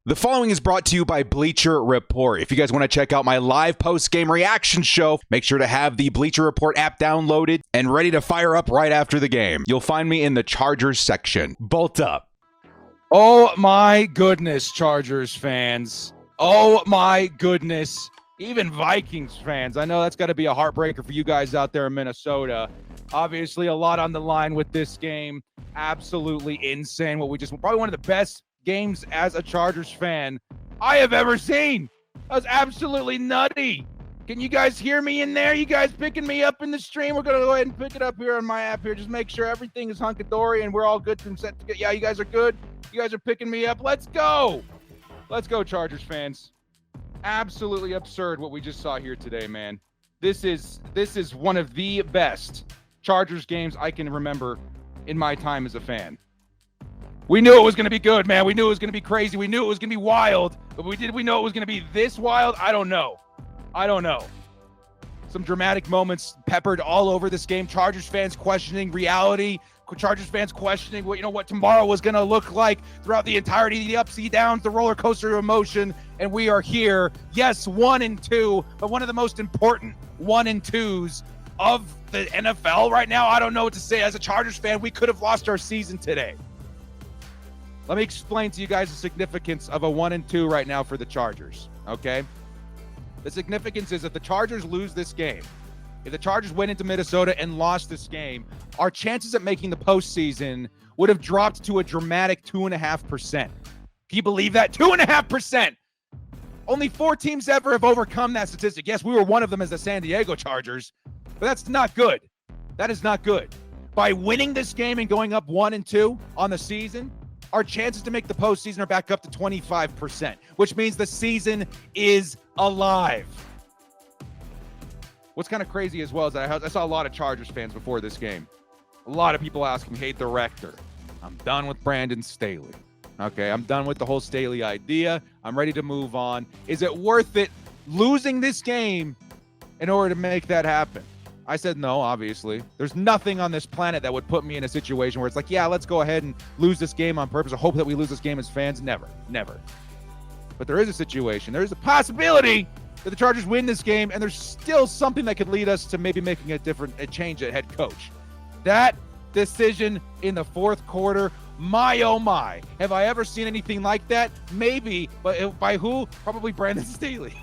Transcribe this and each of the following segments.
The following is brought to you by Bleacher Report. If you guys want to check out my live post-game reaction show, make sure to have the Bleacher Report app downloaded and ready to fire up right after the game. You'll find me in the Chargers section. Bolt up. Oh my goodness, Chargers fans. Oh my goodness. Even Vikings fans. I know that's got to be a heartbreaker for you guys out there in Minnesota. Obviously, a lot on the line with this game. Absolutely insane. Probably one of the best games as a Chargers fan I have ever seen. That was absolutely nutty. Can you guys hear me in there? You guys picking me up in the stream? We're going to go ahead and pick it up here on my app here. Just make sure everything is hunky-dory and we're all good and set to get. Yeah, you guys are good. You guys are picking me up. Let's go. Let's go, Chargers fans. Absolutely absurd what we just saw here today, man. This is one of the best Chargers games I can remember in my time as a fan. We knew it was going to be good, man. We knew it was going to be crazy. We knew it was going to be wild. But did we know it was going to be this wild? I don't know. Some dramatic moments peppered all over this game. Chargers fans questioning reality. Chargers fans questioning what tomorrow was going to look like throughout the entirety of the ups and downs, the roller coaster of emotion. And we are here. Yes, 1-2, but one of the most important 1-2s of the NFL right now. I don't know what to say. As a Chargers fan, we could have lost our season today. Let me explain to you guys the significance of a 1-2 right now for the Chargers, okay? The significance is if the Chargers lose this game, if the Chargers went into Minnesota and lost this game, our chances at making the postseason would have dropped to a dramatic 2.5%. Can you believe that? 2.5%! Only 4 teams ever have overcome that statistic. Yes, we were one of them as the San Diego Chargers, but that's not good. That is not good. By winning this game and going up 1-2 on the season, our chances to make the postseason are back up to 25%, which means the season is alive. What's kind of crazy as well is that I saw a lot of Chargers fans before this game. A lot of people asking me, hey, director, I'm done with Brandon Staley. Okay, I'm done with the whole Staley idea. I'm ready to move on. Is it worth it losing this game in order to make that happen? I said no, obviously. There's nothing on this planet that would put me in a situation where it's like, yeah, let's go ahead and lose this game on purpose or hope that we lose this game as fans. Never. But there is a situation. There is a possibility that the Chargers win this game, and there's still something that could lead us to maybe making a change at head coach. That decision in the fourth quarter, my oh my. Have I ever seen anything like that? Maybe, but by who? Probably Brandon Staley.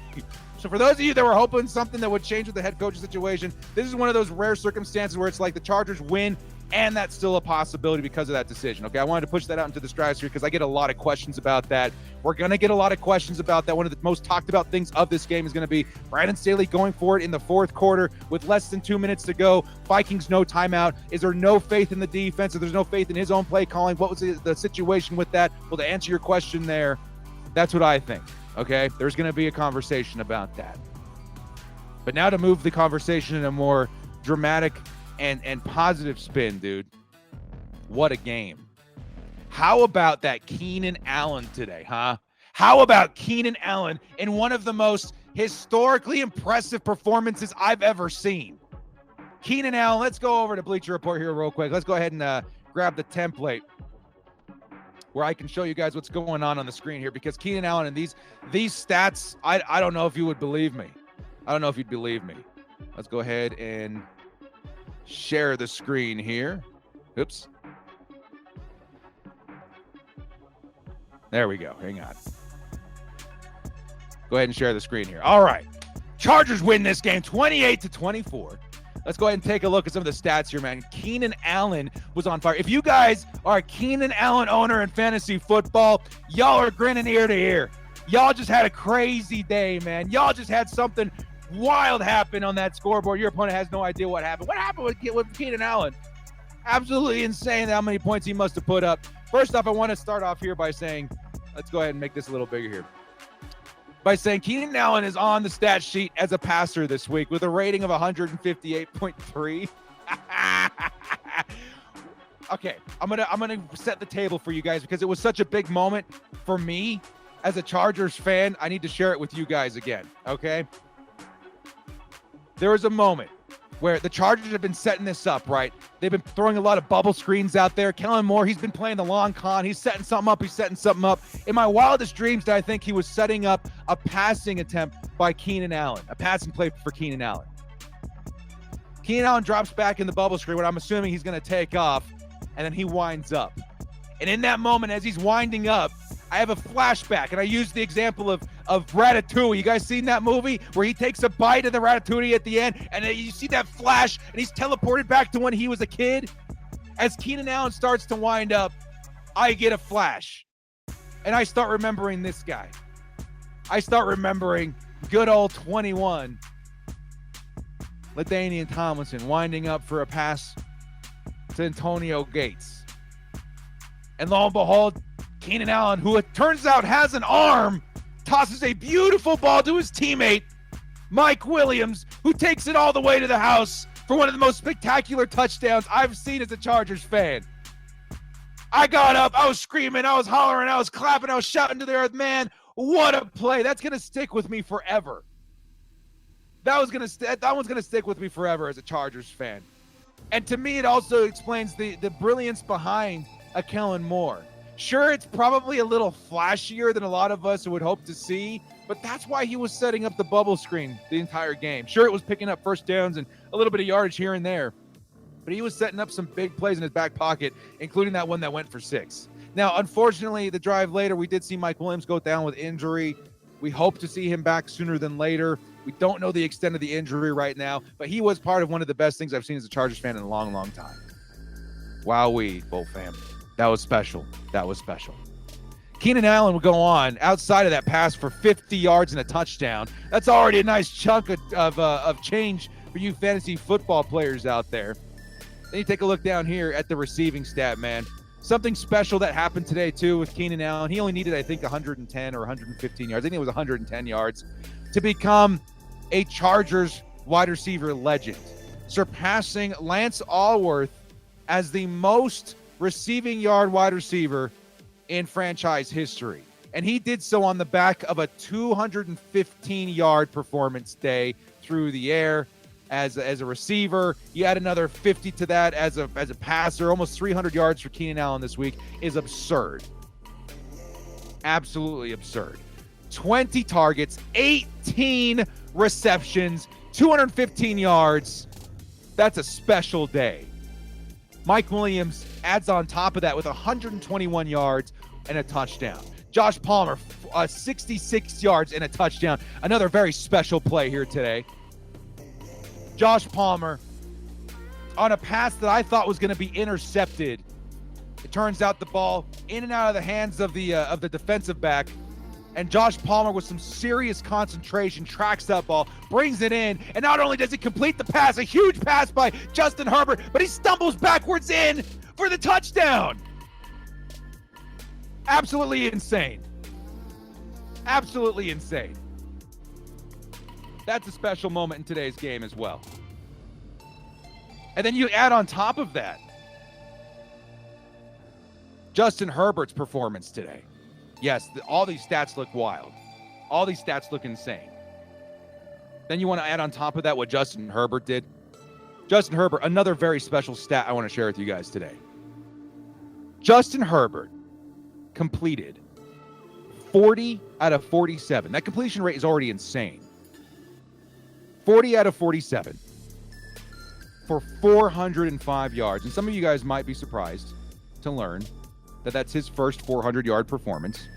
So for those of you that were hoping something that would change with the head coaching situation, this is one of those rare circumstances where it's like the Chargers win, and that's still a possibility because of that decision. Okay, I wanted to push that out into the stratosphere because I get a lot of questions about that. We're going to get a lot of questions about that. One of the most talked about things of this game is going to be Brandon Staley going for it in the fourth quarter with less than 2 minutes to go. Vikings no timeout. Is there no faith in the defense? If there's no faith in his own play calling, what was the situation with that? Well, to answer your question there, that's what I think. Okay, there's going to be a conversation about that. But now to move the conversation in a more dramatic and positive spin, dude. What a game. How about that Keenan Allen today, huh? How about Keenan Allen in one of the most historically impressive performances I've ever seen? Keenan Allen, let's go over to Bleacher Report here real quick. Let's go ahead and grab the template where I can show you guys what's going on the screen here, because Keenan Allen and these stats, I don't know if you would believe me. I don't know if you'd believe me. Let's go ahead and share the screen here. Oops. There we go. Hang on. Go ahead and share the screen here. All right. Chargers win this game 28-24. Let's go ahead and take a look at some of the stats here, man. Keenan Allen was on fire. If you guys are a Keenan Allen owner in fantasy football, y'all are grinning ear to ear. Y'all just had a crazy day, man. Y'all just had something wild happen on that scoreboard. Your opponent has no idea what happened. What happened with Keenan Allen? Absolutely insane how many points he must have put up. First off, I want to start off here by saying, let's go ahead and make this a little bigger here. By saying Keenan Allen is on the stat sheet as a passer this week with a rating of 158.3. Okay, I'm gonna set the table for you guys because it was such a big moment for me as a Chargers fan. I need to share it with you guys again, okay? There was a moment where the Chargers have been setting this up, right? They've been throwing a lot of bubble screens out there. Kellen Moore, he's been playing the long con. He's setting something up. In my wildest dreams, I think he was setting up a passing attempt by Keenan Allen, a passing play for Keenan Allen. Keenan Allen drops back in the bubble screen, what I'm assuming he's going to take off, and then he winds up. And in that moment, as he's winding up, I have a flashback, and I use the example of Ratatouille. You guys seen that movie where he takes a bite of the ratatouille at the end, and then you see that flash, and he's teleported back to when he was a kid? As Keenan Allen starts to wind up, I get a flash, and I start remembering this guy. I start remembering good old 21, LaDainian Tomlinson, winding up for a pass to Antonio Gates. And lo and behold, Keenan Allen, who it turns out has an arm, tosses a beautiful ball to his teammate, Mike Williams, who takes it all the way to the house for one of the most spectacular touchdowns I've seen as a Chargers fan. I got up, I was screaming, I was hollering, I was clapping, I was shouting to the earth, man, what a play. That's going to stick with me forever. That one's going to stick with me forever as a Chargers fan. And to me, it also explains the brilliance behind a Kellen Moore. Sure, it's probably a little flashier than a lot of us would hope to see, but that's why he was setting up the bubble screen the entire game. Sure, it was picking up first downs and a little bit of yardage here and there, but he was setting up some big plays in his back pocket, including that one that went for 6. Now, unfortunately, the drive later, we did see Mike Williams go down with injury. We hope to see him back sooner than later. We don't know the extent of the injury right now, but he was part of one of the best things I've seen as a Chargers fan in a long, long time. Wowee, Bolt fam. That was special. That was special. Keenan Allen will go on outside of that pass for 50 yards and a touchdown. That's already a nice chunk of change for you fantasy football players out there. Then you take a look down here at the receiving stat, man. Something special that happened today, too, with Keenan Allen. He only needed, I think, 110 or 115 yards. I think it was 110 yards to become a Chargers wide receiver legend, surpassing Lance Allworth as the most receiving yard wide receiver in franchise history. And he did so on the back of a 215-yard performance day through the air as a receiver. You add another 50 to that as a passer. Almost 300 yards for Keenan Allen this week is absurd. Absolutely absurd. 20 targets, 18 receptions, 215 yards. That's a special day. Mike Williams adds on top of that with 121 yards and a touchdown. Josh Palmer, 66 yards and a touchdown. Another very special play here today. Josh Palmer on a pass that I thought was going to be intercepted. It turns out the ball in and out of the hands of the defensive back. And Josh Palmer, with some serious concentration, tracks that ball, brings it in, and not only does he complete the pass, a huge pass by Justin Herbert, but he stumbles backwards in for the touchdown. Absolutely insane. Absolutely insane. That's a special moment in today's game as well. And then you add on top of that Justin Herbert's performance today. Yes, all these stats look wild. All these stats look insane. Then you want to add on top of that what Justin Herbert did. Justin Herbert, another very special stat I want to share with you guys today. Justin Herbert completed 40 out of 47. That completion rate is already insane. 40 out of 47 for 405 yards. And some of you guys might be surprised to learn that that's his first 400-yard performance.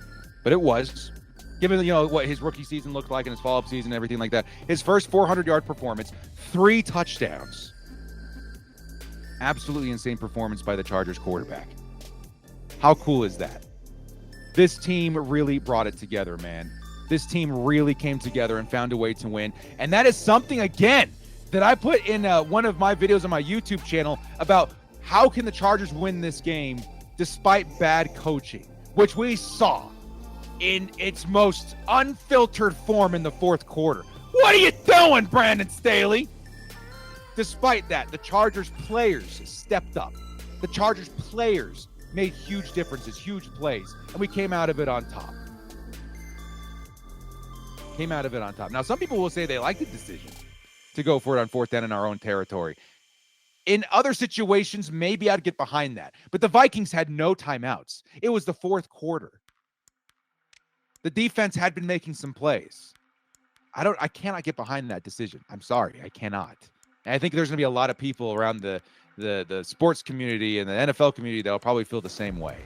But it was, given what his rookie season looked like and his follow-up season and everything like that. His first 400-yard performance, 3 touchdowns. Absolutely insane performance by the Chargers quarterback. How cool is that? This team really brought it together, man. This team really came together and found a way to win. And that is something, again, that I put in one of my videos on my YouTube channel about how can the Chargers win this game despite bad coaching, which we saw in its most unfiltered form in the fourth quarter. What are you doing, Brandon Staley? Despite that, the Chargers players stepped up. The Chargers players made huge differences, huge plays, and we came out of it on top. Now, some people will say they like the decision. to go for it on 4th down in our own territory. In other situations, maybe I'd get behind that. But the Vikings had no timeouts. It was the 4th quarter. The defense had been making some plays. I cannot get behind that decision. I'm sorry, I cannot. And I think there's going to be a lot of people around the sports community and the NFL community that will probably feel the same way.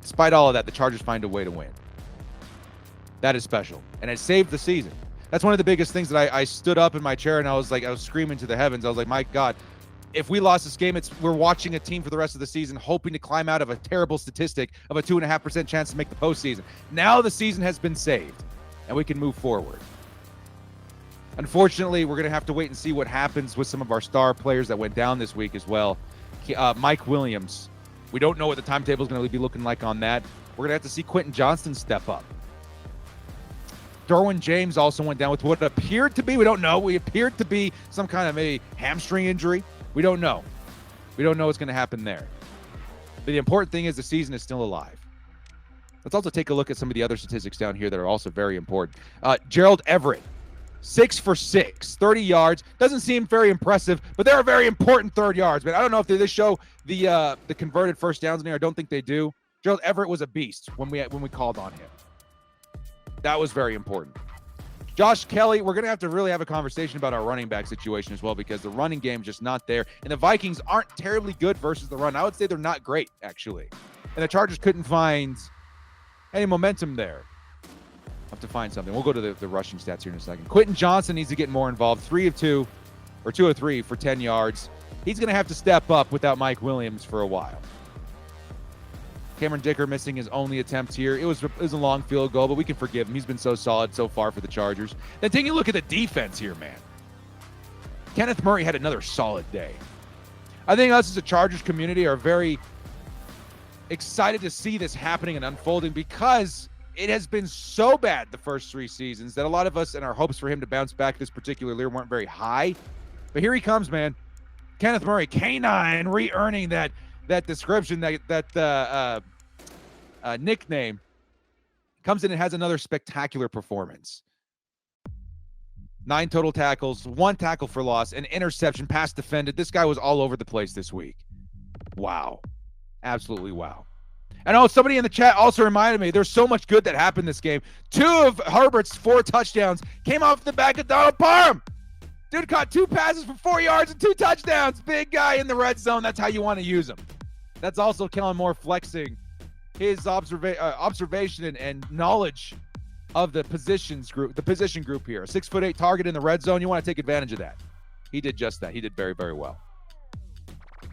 Despite all of that, the Chargers find a way to win. That is special. And it saved the season. That's one of the biggest things that I stood up in my chair and I was screaming to the heavens. I was like, my God, if we lost this game, we're watching a team for the rest of the season hoping to climb out of a terrible statistic of a 2.5% chance to make the postseason. Now the season has been saved and we can move forward. Unfortunately, we're going to have to wait and see what happens with some of our star players that went down this week as well. Mike Williams, we don't know what the timetable is going to be looking like on that. We're going to have to see Quentin Johnston step up. Derwin James also went down with what appeared to be, we don't know, appeared to be some kind of a hamstring injury. We don't know. We don't know what's going to happen there. But the important thing is the season is still alive. Let's also take a look at some of the other statistics down here that are also very important. Gerald Everett, 6 for 6, 30 yards. Doesn't seem very impressive, but they're a very important 3rd yards, man. I don't know if they show the converted first downs in here. I don't think they do. Gerald Everett was a beast when we called on him. That was very important. Josh Kelly, we're going to have to really have a conversation about our running back situation as well because the running game is just not there. And the Vikings aren't terribly good versus the run. I would say they're not great, actually. And the Chargers couldn't find any momentum there. I'll have to find something. We'll go to the rushing stats here in a second. Quentin Johnston needs to get more involved. 3 of 2 or 2 of 3 for 10 yards. He's going to have to step up without Mike Williams for a while. Cameron Dicker missing his only attempt here. It was a long field goal, but we can forgive him. He's been so solid so far for the Chargers. Then taking a look at the defense here, man. Kenneth Murray had another solid day. I think us as a Chargers community are very excited to see this happening and unfolding because it has been so bad the first 3 seasons that a lot of us and our hopes for him to bounce back this particular year weren't very high. But here he comes, man. Kenneth Murray, K9, re-earning that description, that nickname, comes in and has another spectacular performance. 9 total tackles, 1 tackle for loss, an interception, pass defended. This guy was all over the place this week. Wow. Absolutely wow. And oh, somebody in the chat also reminded me, there's so much good that happened this game. 2 of Herbert's 4 touchdowns came off the back of Donald Parham. Dude caught 2 passes for 4 yards and 2 touchdowns. Big guy in the red zone. That's how you want to use him. That's also Kellen Moore flexing his observation and knowledge of the position group here. A 6'8" target in the red zone. You want to take advantage of that. He did just that. He did very, very well.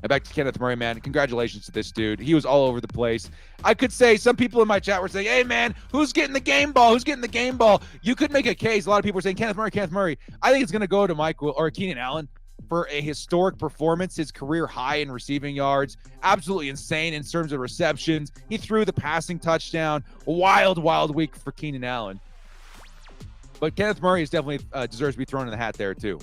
And back to Kenneth Murray, man. Congratulations to this dude. He was all over the place. I could say some people in my chat were saying, hey, man, who's getting the game ball? Who's getting the game ball? You could make a case. A lot of people are saying Kenneth Murray. I think it's going to go to Keenan Allen for a historic performance, his career high in receiving yards. Absolutely insane in terms of receptions. He threw the passing touchdown. Wild week for Keenan Allen. But Kenneth Murray is definitely deserves to be thrown in the hat there, too.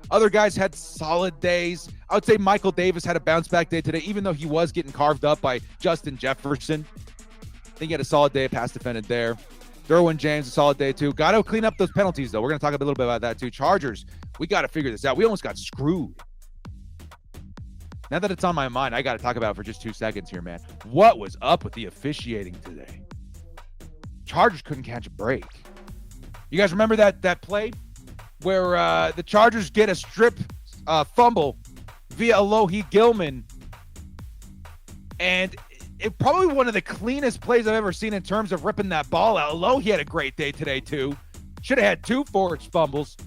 Other guys had solid days. I would say Michael Davis had a bounce-back day today, even though he was getting carved up by Justin Jefferson. I think he had a solid day, pass defended there. Derwin James, a solid day, too. Got to clean up those penalties, though. We're going to talk a little bit about that, too. Chargers, we got to figure this out. We almost got screwed. Now that it's on my mind, I got to talk about it for just 2 seconds here, man. What was up with the officiating today? Chargers couldn't catch a break. You guys remember that play where the Chargers get a strip fumble via Alohi Gilman, and it probably one of the cleanest plays I've ever seen in terms of ripping that ball out. Alohi had a great day today too. Should have had 2 forced fumbles,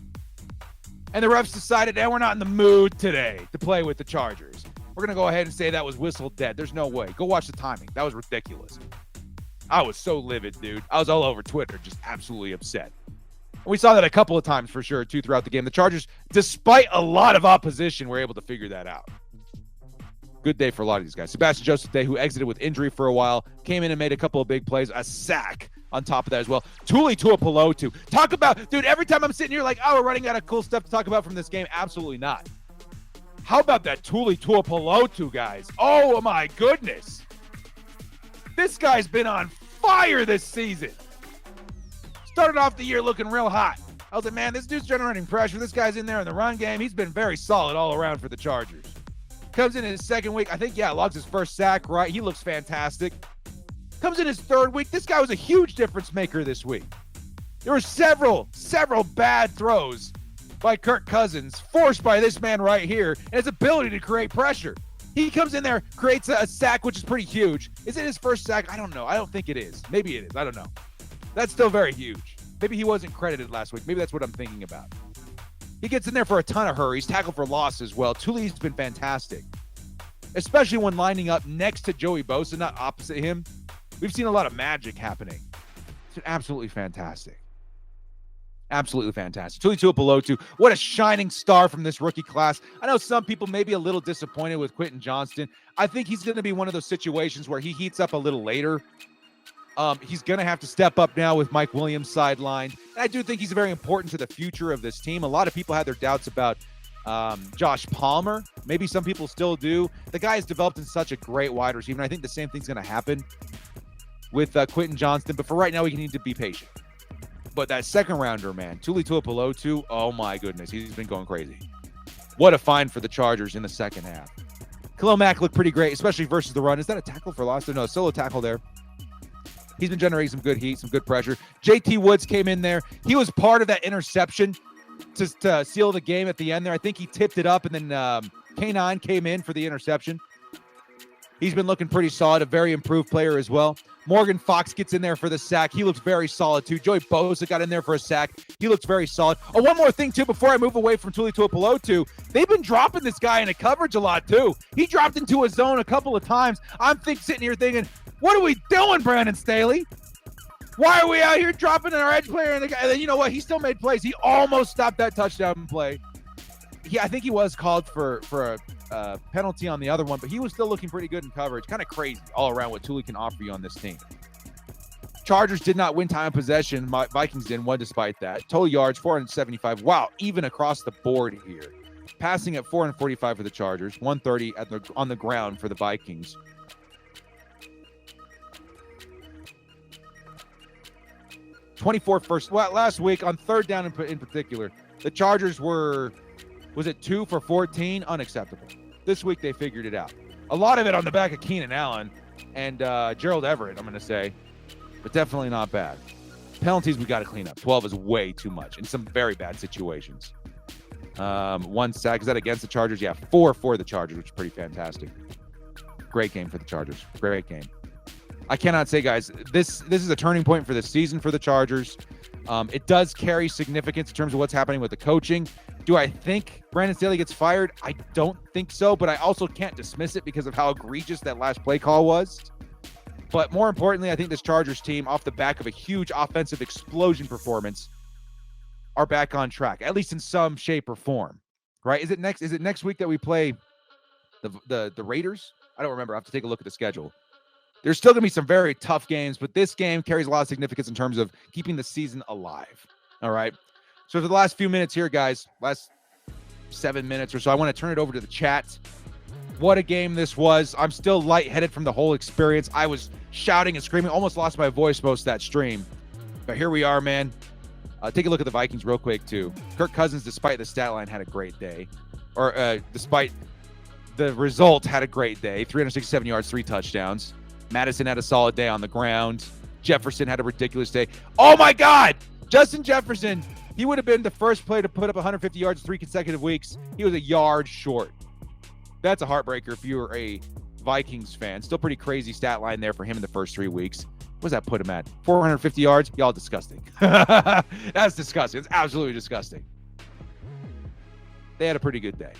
and the refs decided, we're not in the mood today to play with the Chargers. We're gonna go ahead and say that was whistle dead. There's no way. Go watch the timing. That was ridiculous. I was so livid, dude. I was all over Twitter, just absolutely upset. We saw that a couple of times for sure, too, throughout the game. The Chargers, despite a lot of opposition, were able to figure that out. Good day for a lot of these guys. Sebastian Joseph Day, who exited with injury for a while, came in and made a couple of big plays, a sack on top of that as well. Tuli Tuipulotu. Talk about, dude, every time I'm sitting here like, we're running out of cool stuff to talk about from this game. Absolutely not. How about that Tuli Tuipulotu, guys? Oh, my goodness. This guy's been on fire this season. Started off the year looking real hot. I was like, man, this dude's generating pressure. This guy's in there in the run game. He's been very solid all around for the Chargers. Comes in his second week. I think, logs his first sack, right? He looks fantastic. Comes in his third week. This guy was a huge difference maker this week. There were several bad throws by Kirk Cousins, forced by this man right here, and his ability to create pressure. He comes in there, creates a sack, which is pretty huge. Is it his first sack? I don't know. I don't think it is. Maybe it is. I don't know. That's still very huge. Maybe he wasn't credited last week. Maybe that's what I'm thinking about. He gets in there for a ton of hurries, tackled for loss as well. Tuli's been fantastic, especially when lining up next to Joey Bosa, not opposite him. We've seen a lot of magic happening. It's been absolutely fantastic. Absolutely fantastic. Tuli Tuipulotu, what a shining star from this rookie class. I know some people may be a little disappointed with Quentin Johnston. I think he's going to be one of those situations where he heats up a little later. He's going to have to step up now with Mike Williams sidelined. And I do think he's very important to the future of this team. A lot of people had their doubts about Josh Palmer. Maybe some people still do. The guy has developed in such a great wide receiver, and I think the same thing's going to happen with Quentin Johnston. But for right now, we need to be patient. But that second rounder, man, Tuli Tuipulotu, oh my goodness, he's been going crazy. What a find for the Chargers in the second half. Khalil Mack looked pretty great, especially versus the run. Is that a tackle for loss? No, solo tackle there. He's been generating some good heat, some good pressure. JT Woods came in there. He was part of that interception to seal the game at the end there. I think he tipped it up, and then K9 came in for the interception. He's been looking pretty solid, a very improved player as well. Morgan Fox gets in there for the sack. He looks very solid, too. Joey Bosa got in there for a sack. He looks very solid. Oh, one more thing, too, before I move away from Tuli Tuipulotu. They've been dropping this guy into coverage a lot, too. He dropped into a zone a couple of times. I'm sitting here thinking, what are we doing, Brandon Staley? Why are we out here dropping our edge player? And then you know what? He still made plays. He almost stopped that touchdown play. I think he was called for a penalty on the other one, but he was still looking pretty good in coverage. Kind of crazy all around what Tuli can offer you on this team. Chargers did not win time of possession. Vikings didn't, one despite that. Total yards, 475. Wow, even across the board here. Passing at 445 for the Chargers, 130 on the ground for the Vikings. 24 first. Well, last week on third down in particular, the Chargers were, was it 2 for 14? Unacceptable. This week they figured it out. A lot of it on the back of Keenan Allen and Gerald Everett, I'm going to say, but definitely not bad. Penalties we got to clean up. 12 is way too much in some very bad situations. 1 sack. Is that against the Chargers? Yeah, 4 for the Chargers, which is pretty fantastic. Great game for the Chargers. Great game. I cannot say, guys, this is a turning point for the season for the Chargers. It does carry significance in terms of what's happening with the coaching. Do I think Brandon Staley gets fired? I don't think so, but I also can't dismiss it because of how egregious that last play call was. But more importantly, I think this Chargers team, off the back of a huge offensive explosion performance, are back on track, at least in some shape or form. Right? Is it next week that we play the Raiders? I don't remember. I have to take a look at the schedule. There's still going to be some very tough games, but this game carries a lot of significance in terms of keeping the season alive. All right. So for the last few minutes here, guys, last 7 minutes or so, I want to turn it over to the chat. What a game this was. I'm still lightheaded from the whole experience. I was shouting and screaming, almost lost my voice most of that stream. But here we are, man. Take a look at the Vikings real quick, too. Kirk Cousins, despite the stat line, had a great day. Despite the result, had a great day. 367 yards, 3 touchdowns. Madison had a solid day on the ground. Jefferson had a ridiculous day. Oh, my God! Justin Jefferson, he would have been the first player to put up 150 yards 3 consecutive weeks. He was a yard short. That's a heartbreaker if you were a Vikings fan. Still pretty crazy stat line there for him in the first 3 weeks. What does that put him at? 450 yards? Y'all disgusting. That's disgusting. It's absolutely disgusting. They had a pretty good day.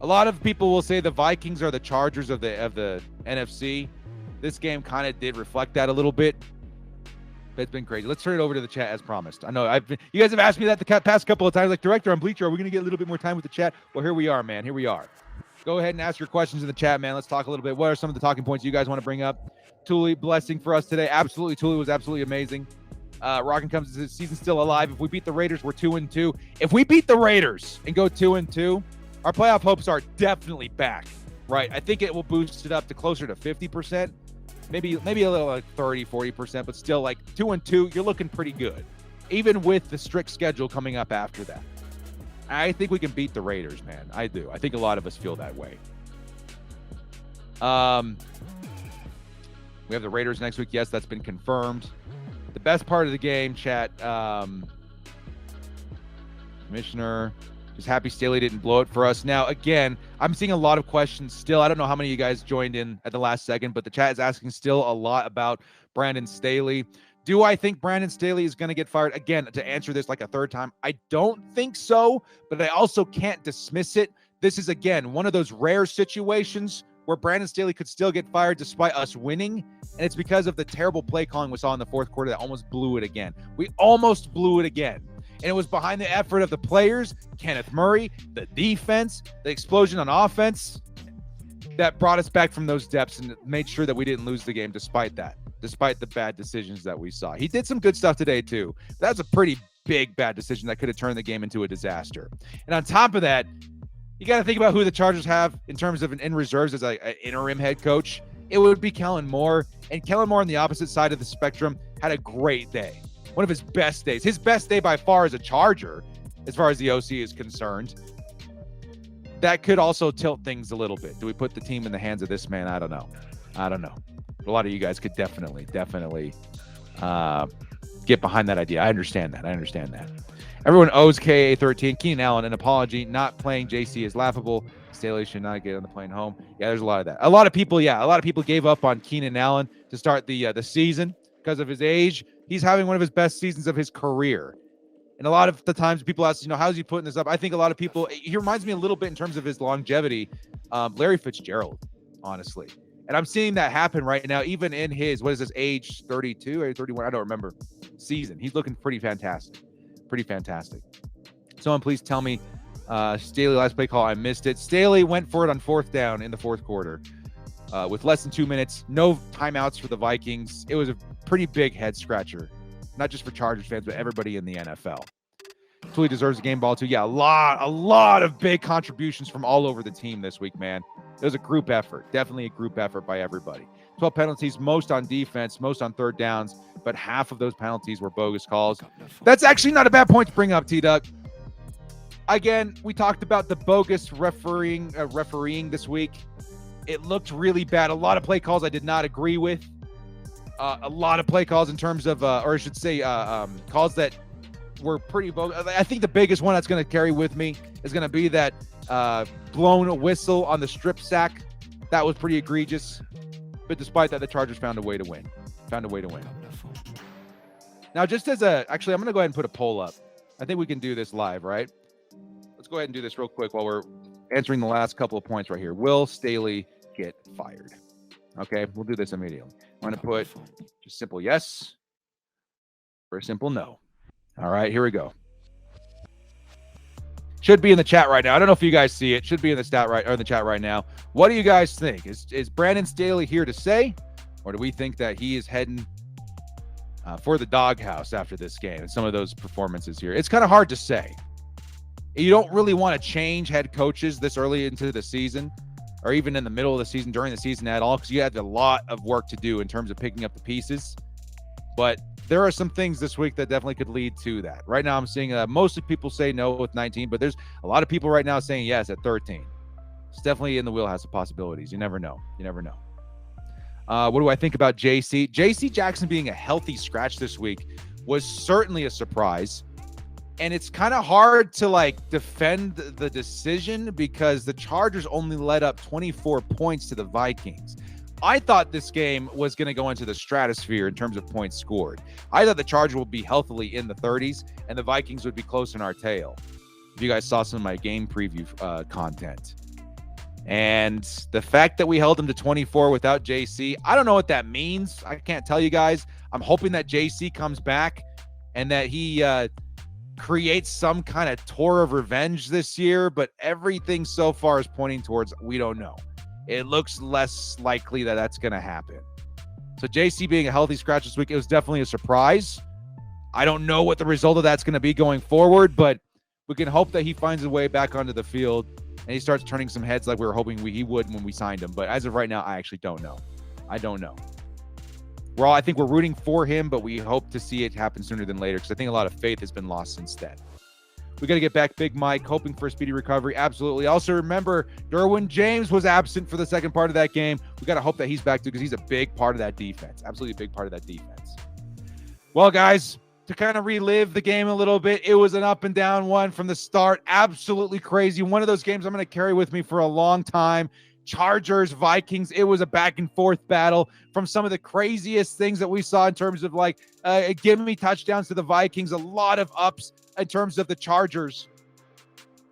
A lot of people will say the Vikings are the Chargers of the NFC. This game kind of did reflect that a little bit. But it's been crazy. Let's turn it over to the chat as promised. I know you guys have asked me that the past couple of times. Like, Director, on Bleacher, are we going to get a little bit more time with the chat? Well, here we are, man. Here we are. Go ahead and ask your questions in the chat, man. Let's talk a little bit. What are some of the talking points you guys want to bring up? Tuli, blessing for us today. Absolutely. Tuli was absolutely amazing. Rockin' comes to the season still alive. If we beat the Raiders, we're 2-2. If we beat the Raiders and go 2-2, our playoff hopes are definitely back, right? I think it will boost it up to closer to 50%. Maybe a little like 30, 40%, but still like 2-2, you're looking pretty good. even with the strict schedule coming up after that. I think we can beat the Raiders, man. I do. I think a lot of us feel that way. We have the Raiders next week. Yes, that's been confirmed. The best part of the game, chat, Commissioner, just happy Staley didn't blow it for us. Now, again, I'm seeing a lot of questions still. I don't know how many of you guys joined in at the last second, but the chat is asking still a lot about Brandon Staley. Do I think Brandon Staley is going to get fired? Again, to answer this like a third time, I don't think so, but I also can't dismiss it. This is, again, one of those rare situations where Brandon Staley could still get fired despite us winning, and it's because of the terrible play calling we saw in the fourth quarter that almost blew it again. We almost blew it again, and it was behind the effort of the players, Kenneth Murray, the defense, the explosion on offense that brought us back from those depths and made sure that we didn't lose the game despite that, despite the bad decisions that we saw. He did some good stuff today too. That was a pretty big bad decision that could have turned the game into a disaster. And on top of that, you got to think about who the Chargers have in terms of in reserves as an interim head coach. It would be Kellen Moore. And Kellen Moore on the opposite side of the spectrum had a great day. One of his best days. His best day by far as a Charger, as far as the OC is concerned. That could also tilt things a little bit. Do we put the team in the hands of this man? I don't know. A lot of you guys could definitely get behind that idea. I understand that. Everyone owes KA13. Keenan Allen an apology. Not playing JC is laughable. Staley should not get on the plane home. Yeah, there's a lot of that. A lot of people gave up on Keenan Allen to start the season because of his age. He's having one of his best seasons of his career. And a lot of the times people ask, how's he putting this up? I think a lot of people, he reminds me a little bit in terms of his longevity, Larry Fitzgerald, honestly. And I'm seeing that happen right now, even in his, age 32 or 31? I don't remember. Season. He's looking pretty fantastic. Someone please tell me, Staley last play call, I missed it. Staley went for it on fourth down in the fourth quarter with less than 2 minutes. No timeouts for the Vikings. It was a pretty big head scratcher, not just for Chargers fans, but everybody in the NFL. Totally deserves a game ball too. Yeah, a lot of big contributions from all over the team this week, man. It was a group effort. Definitely a group effort by everybody. 12 penalties, most on defense, most on third downs, but half of those penalties were bogus calls. That's actually not a bad point to bring up, T-Duck. Again, we talked about the bogus refereeing this week. It looked really bad. A lot of play calls I did not agree with. A lot of play calls in terms of, calls that were pretty bogus. I think the biggest one that's going to carry with me is going to be that blown whistle on the strip sack. That was pretty egregious. But despite that, the Chargers found a way to win. Now, actually, I'm going to go ahead and put a poll up. I think we can do this live, right? Let's go ahead and do this real quick while we're answering the last couple of points right here. Will Staley get fired? Okay, we'll do this immediately. I'm going to put just simple yes or a simple no. All right, here we go. Should be in the chat right now. I don't know if you guys see it. Should be in the chat right now. What do you guys think? Is Brandon Staley here to stay, or do we think that he is heading for the doghouse after this game and some of those performances here? It's kind of hard to say. You don't really want to change head coaches this early into the season, or even in the middle of the season, during the season at all, because you have a lot of work to do in terms of picking up the pieces. But there are some things this week that definitely could lead to that. Right now, I'm seeing mostly people say no with 19, but there's a lot of people right now saying yes at 13. It's definitely in the wheelhouse of possibilities. You never know. What do I think about JC? JC Jackson being a healthy scratch this week was certainly a surprise. And it's kind of hard to defend the decision because the Chargers only let up 24 points to the Vikings. I thought this game was going to go into the stratosphere in terms of points scored. I thought the Chargers would be healthily in the 30s and the Vikings would be close in our tail. If you guys saw some of my game preview content. And the fact that we held them to 24 without JC, I don't know what that means. I can't tell you guys. I'm hoping that JC comes back and that he creates some kind of tour of revenge this year, but everything so far is pointing towards we don't know. It looks less likely that that's going to happen. So JC being a healthy scratch this week, it was definitely a surprise. I don't know what the result of that's going to be going forward, but we can hope that he finds a way back onto the field and he starts turning some heads like we were hoping he would when we signed him. But as of right now, I actually don't know. I don't know. I think we're rooting for him, but we hope to see it happen sooner than later because I think a lot of faith has been lost instead. We got to get back Big Mike, hoping for a speedy recovery. Absolutely. Also, remember, Derwin James was absent for the second part of that game. We got to hope that he's back too because he's a big part of that defense. Absolutely a big part of that defense. Well, guys, to kind of relive the game a little bit, it was an up and down one from the start. Absolutely crazy. One of those games I'm going to carry with me for a long time. Chargers, Vikings, it was a back and forth battle from some of the craziest things that we saw in terms of like give me touchdowns to the Vikings, a lot of ups in terms of the Chargers.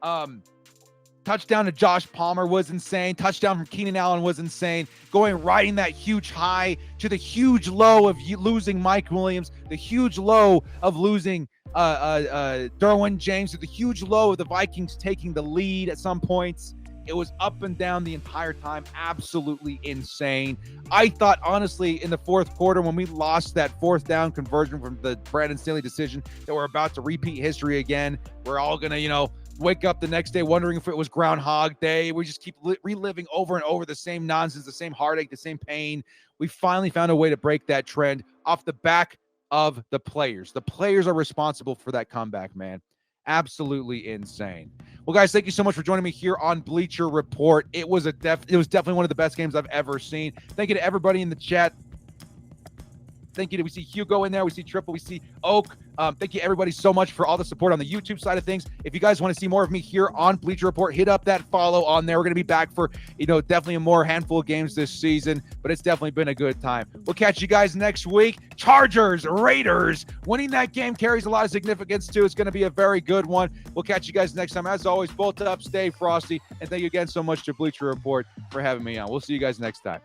Touchdown to Josh Palmer was insane. Touchdown from Keenan Allen was insane. Riding that huge high to the huge low of losing Mike Williams, the huge low of losing Derwin James, to the huge low of the Vikings taking the lead at some points. It was up and down the entire time. Absolutely insane. I thought, honestly, in the fourth quarter, when we lost that fourth down conversion from the Brandon Staley decision, that we're about to repeat history again. We're all going to, wake up the next day wondering if it was Groundhog Day. We just keep reliving over and over the same nonsense, the same heartache, the same pain. We finally found a way to break that trend off the back of the players. The players are responsible for that comeback, man. Absolutely insane. Well, guys, thank you so much for joining me here on Bleacher Report. It was definitely one of the best games I've ever seen. Thank you to everybody in the chat. Thank you. We see Hugo in there. We see Triple. We see Oak. Thank you, everybody, so much for all the support on the YouTube side of things. If you guys want to see more of me here on Bleacher Report, hit up that follow on there. We're going to be back for, definitely a more handful of games this season, but it's definitely been a good time. We'll catch you guys next week. Chargers, Raiders. Winning that game carries a lot of significance, too. It's going to be a very good one. We'll catch you guys next time. As always, bolt up, stay frosty, and thank you again so much to Bleacher Report for having me on. We'll see you guys next time.